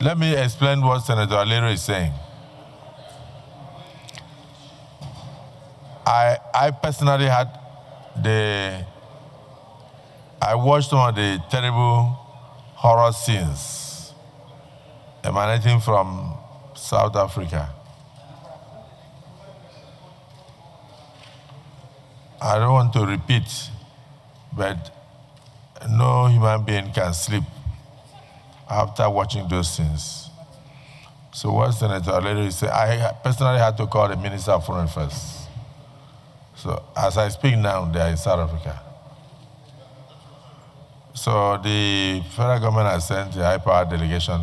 Let me explain what Senator Alero is saying. I personally I watched some of the terrible horror scenes emanating from South Africa. I don't want to repeat, but no human being can sleep after watching those things. So what Senator Alero is saying, I personally had to call the Minister of Foreign Affairs. So as I speak now, they are in South Africa. So the federal government has sent a high-powered delegation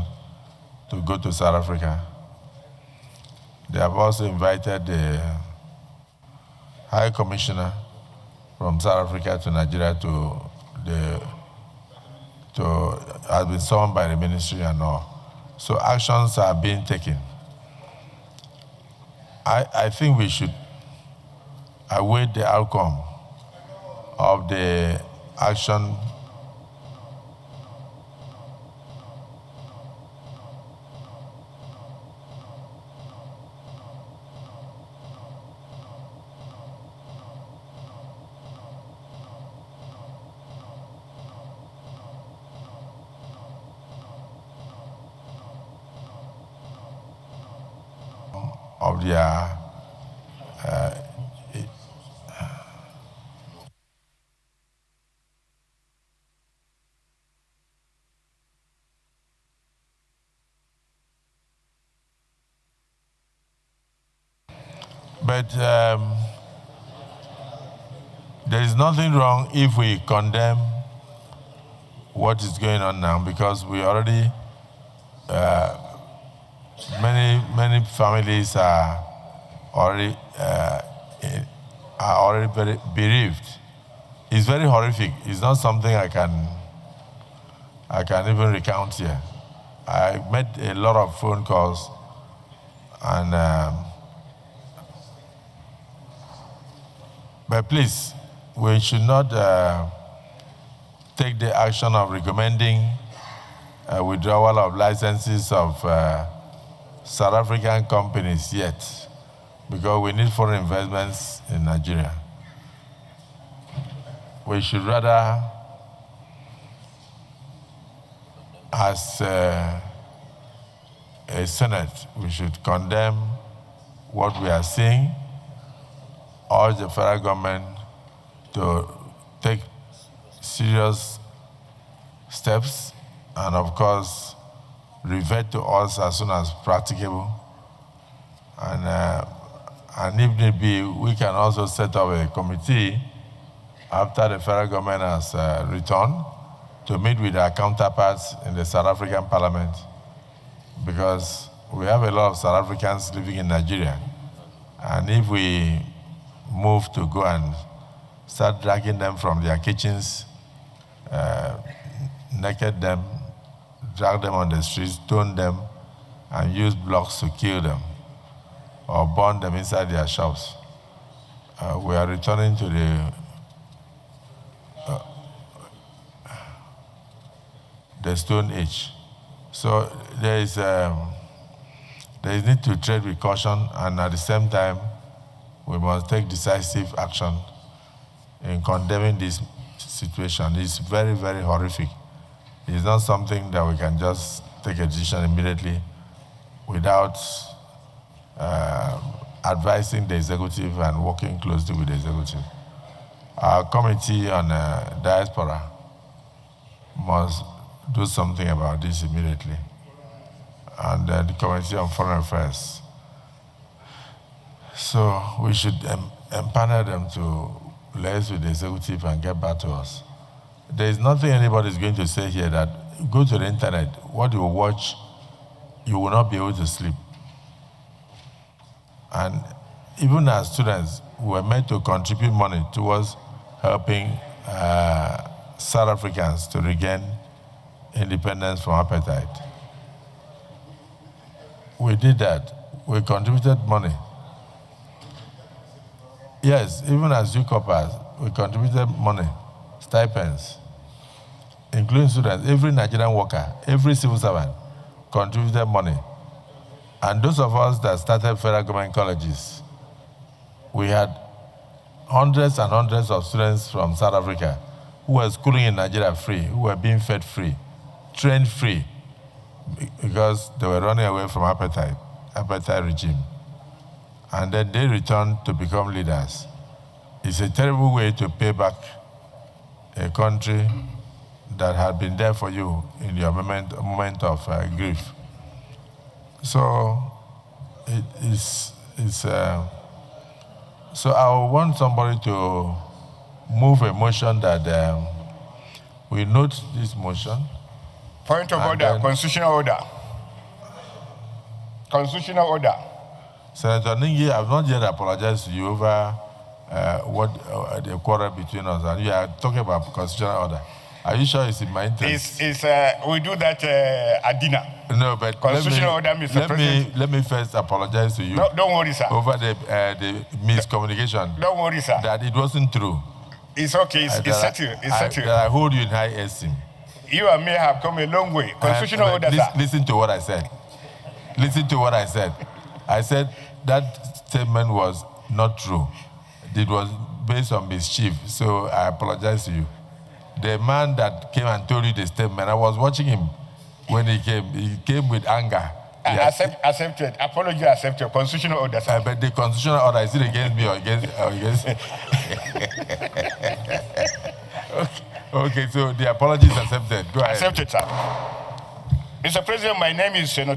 to go to South Africa. They have also invited the High Commissioner from South Africa to Nigeria has been summoned by the ministry and all. So actions are being taken. I think we should await the outcome of the action of their but there is nothing wrong if we condemn what is going on now, because we already many families are already very bereaved. It's very horrific. It's not something I can even recount here. I made a lot of phone calls, and but please, we should not take the action of recommending withdrawal of licenses of South African companies yet, because we need foreign investments in Nigeria. We should rather, as a Senate, we should condemn what we are seeing, urge the federal government to take serious steps, and of course, revert to us as soon as practicable. And if need be, we can also set up a committee after the federal government has returned to meet with our counterparts in the South African parliament, because we have a lot of South Africans living in Nigeria. And if we move to go and start dragging them from their kitchens, naked them, drag them on the streets, stone them, and use blocks to kill them, or burn them inside their shops, we are returning to the Stone Age. So there is need to tread with caution, and at the same time, we must take decisive action in condemning this situation. It's very, very horrific. It's not something that we can just take a decision immediately without advising the executive and working closely with the executive. Our committee on diaspora must do something about this immediately. And the committee on foreign affairs. So we should empanel them to liaise with the executive and get back to us. There is nothing anybody is going to say here that go to the internet, what you watch, you will not be able to sleep. And even as students, we were meant to contribute money towards helping South Africans to regain independence from apartheid. We did that. We contributed money. Yes, even as UCOPers, we contributed money, stipends, including students, every Nigerian worker, every civil servant. contributed money. And those of us that started federal government colleges, we had hundreds and hundreds of students from South Africa who were schooling in Nigeria free, who were being fed free, trained free, because they were running away from apartheid regime. And then they returned to become leaders. It's a terrible way to pay back a country that had been there for you in your moment of grief. So so I want somebody to move a motion that we note this motion. Point of order, constitutional order. Constitutional order. Senator Ningi, I've not yet apologized to you over the quarrel between us, and you are talking about constitutional order. Are you sure it's in my interest? We do that at dinner. No, but constitutional order, Mr. President. Let me first apologize to you. No, don't worry, sir. Over the miscommunication. Don't worry, sir. That it wasn't true. It's okay. It's settled. It's settled. I hold you in high esteem. You and me have come a long way. Constitutional order, sir. Listen to what I said. Listen to what I said. I said that statement was not true. It was based on mischief, so I apologize to you. The man that came and told you the statement, I was watching him when he came with anger. Accepted. Apology accepted. Constitutional order, sir. But the constitutional order, is it against me or against? Okay, so the apology is accepted. Go ahead. Accepted, sir. Mr. President, my name is Senator